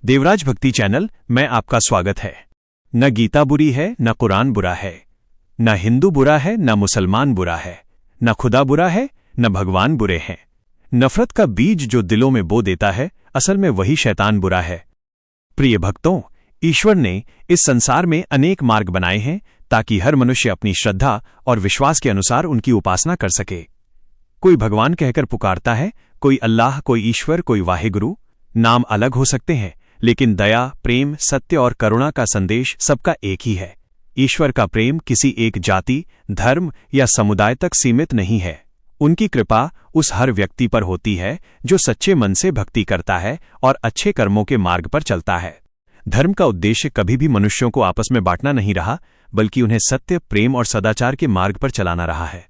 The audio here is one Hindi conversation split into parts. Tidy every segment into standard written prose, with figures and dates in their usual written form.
देवराज भक्ति चैनल में आपका स्वागत है। न गीता बुरी है, न कुरान बुरा है, न हिंदू बुरा है, न मुसलमान बुरा है, न खुदा बुरा है, न भगवान बुरे हैं। नफरत का बीज जो दिलों में बो देता है, असल में वही शैतान बुरा है। प्रिय भक्तों, ईश्वर ने इस संसार में अनेक मार्ग बनाए हैं ताकि हर मनुष्य अपनी श्रद्धा और विश्वास के अनुसार उनकी उपासना कर सके। कोई भगवान कहकर पुकारता है, कोई अल्लाह, कोई ईश्वर, कोई वाहिगुरु। नाम अलग हो सकते हैं, लेकिन दया, प्रेम, सत्य और करुणा का संदेश सबका एक ही है। ईश्वर का प्रेम किसी एक जाति, धर्म या समुदाय तक सीमित नहीं है। उनकी कृपा उस हर व्यक्ति पर होती है जो सच्चे मन से भक्ति करता है और अच्छे कर्मों के मार्ग पर चलता है। धर्म का उद्देश्य कभी भी मनुष्यों को आपस में बांटना नहीं रहा, बल्कि उन्हें सत्य, प्रेम और सदाचार के मार्ग पर चलाना रहा है।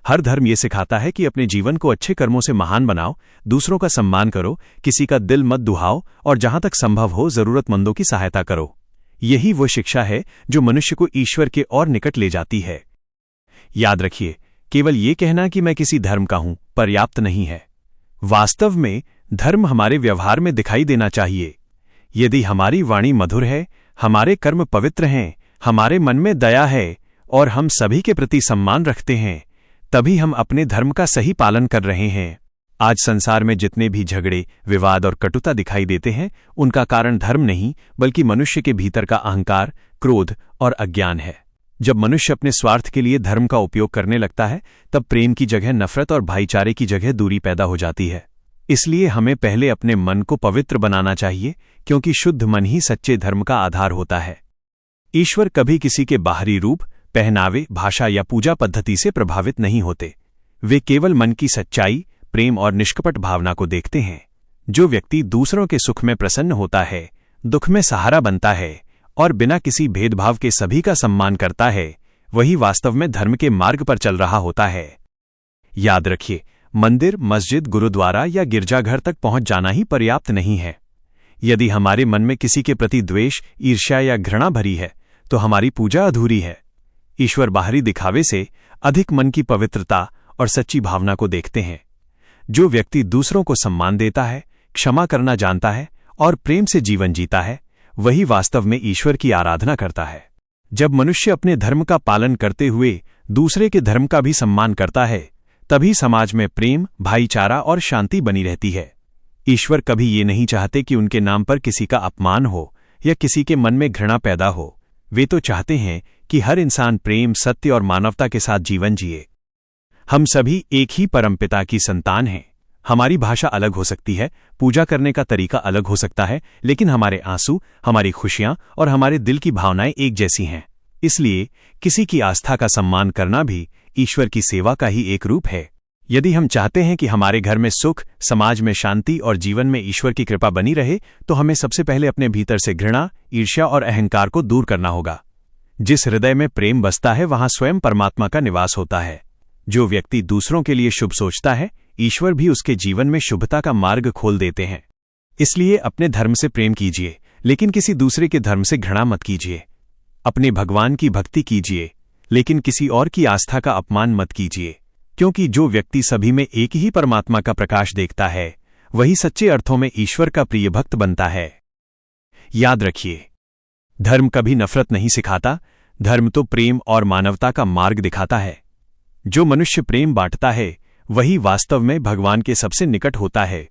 हर धर्म ये सिखाता है कि अपने जीवन को अच्छे कर्मों से महान बनाओ, दूसरों का सम्मान करो, किसी का दिल मत दुहाओ और जहां तक संभव हो जरूरतमंदों की सहायता करो। यही वो शिक्षा है जो मनुष्य को ईश्वर के और निकट ले जाती है। याद रखिए, केवल ये कहना कि मैं किसी धर्म का हूं पर्याप्त नहीं है। वास्तव में धर्म हमारे व्यवहार में दिखाई देना चाहिए। यदि हमारी वाणी मधुर है, हमारे कर्म पवित्र हैं, हमारे मन में दया है और हम सभी के प्रति सम्मान रखते हैं, तभी हम अपने धर्म का सही पालन कर रहे हैं। आज संसार में जितने भी झगड़े, विवाद और कटुता दिखाई देते हैं, उनका कारण धर्म नहीं बल्कि मनुष्य के भीतर का अहंकार, क्रोध और अज्ञान है। जब मनुष्य अपने स्वार्थ के लिए धर्म का उपयोग करने लगता है, तब प्रेम की जगह नफरत और भाईचारे की जगह दूरी पैदा हो जाती है। इसलिए हमें पहले अपने मन को पवित्र बनाना चाहिए, क्योंकि शुद्ध मन ही सच्चे धर्म का आधार होता है। ईश्वर कभी किसी के बाहरी रूप, पहनावे, भाषा या पूजा पद्धति से प्रभावित नहीं होते। वे केवल मन की सच्चाई, प्रेम और निष्कपट भावना को देखते हैं। जो व्यक्ति दूसरों के सुख में प्रसन्न होता है, दुख में सहारा बनता है और बिना किसी भेदभाव के सभी का सम्मान करता है, वही वास्तव में धर्म के मार्ग पर चल रहा होता है। याद रखिए, मंदिर, मस्जिद, गुरुद्वारा या गिरजाघर तक पहुंच जाना ही पर्याप्त नहीं है। यदि हमारे मन में किसी के प्रति द्वेष, ईर्ष्या या घृणा भरी है, तो हमारी पूजा अधूरी है। ईश्वर बाहरी दिखावे से अधिक मन की पवित्रता और सच्ची भावना को देखते हैं। जो व्यक्ति दूसरों को सम्मान देता है, क्षमा करना जानता है और प्रेम से जीवन जीता है, वही वास्तव में ईश्वर की आराधना करता है। जब मनुष्य अपने धर्म का पालन करते हुए दूसरे के धर्म का भी सम्मान करता है, तभी समाज में प्रेम, भाईचारा और शांति बनी रहती है। ईश्वर कभी ये नहीं चाहते कि उनके नाम पर किसी का अपमान हो या किसी के मन में घृणा पैदा हो। वे तो चाहते हैं कि हर इंसान प्रेम, सत्य और मानवता के साथ जीवन जिए। हम सभी एक ही परमपिता की संतान हैं। हमारी भाषा अलग हो सकती है, पूजा करने का तरीका अलग हो सकता है, लेकिन हमारे आंसू, हमारी खुशियां और हमारे दिल की भावनाएं एक जैसी हैं। इसलिए किसी की आस्था का सम्मान करना भी ईश्वर की सेवा का ही एक रूप है। यदि हम चाहते हैं कि हमारे घर में सुख, समाज में शांति और जीवन में ईश्वर की कृपा बनी रहे, तो हमें सबसे पहले अपने भीतर से घृणा, ईर्ष्या और अहंकार को दूर करना होगा। जिस हृदय में प्रेम बसता है, वहां स्वयं परमात्मा का निवास होता है। जो व्यक्ति दूसरों के लिए शुभ सोचता है, ईश्वर भी उसके जीवन में शुभता का मार्ग खोल देते हैं। इसलिए अपने धर्म से प्रेम कीजिए, लेकिन किसी दूसरे के धर्म से घृणा मत कीजिए। अपने भगवान की भक्ति कीजिए, लेकिन किसी और की आस्था का अपमान मत कीजिए, क्योंकि जो व्यक्ति सभी में एक ही परमात्मा का प्रकाश देखता है, वही सच्चे अर्थों में ईश्वर का प्रिय भक्त बनता है। याद रखिए, धर्म कभी नफरत नहीं सिखाता, धर्म तो प्रेम और मानवता का मार्ग दिखाता है। जो मनुष्य प्रेम बांटता है, वही वास्तव में भगवान के सबसे निकट होता है।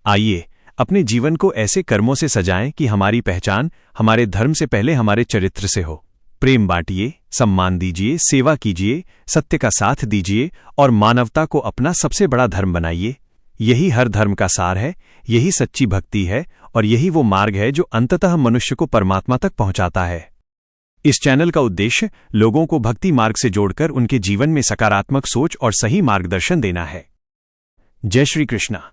आइए अपने जीवन को ऐसे कर्मों से सजाएं कि हमारी पहचान हमारे धर्म से पहले हमारे चरित्र से हो। प्रेम बांटिए, सम्मान दीजिए, सेवा कीजिए, सत्य का साथ दीजिए और मानवता को अपना सबसे बड़ा धर्म बनाइए। यही हर धर्म का सार है, यही सच्ची भक्ति है और यही वो मार्ग है जो अंततः मनुष्य को परमात्मा तक पहुंचाता है। इस चैनल का उद्देश्य लोगों को भक्ति मार्ग से जोड़कर उनके जीवन में सकारात्मक सोच और सही मार्गदर्शन देना है। जय श्री कृष्णा।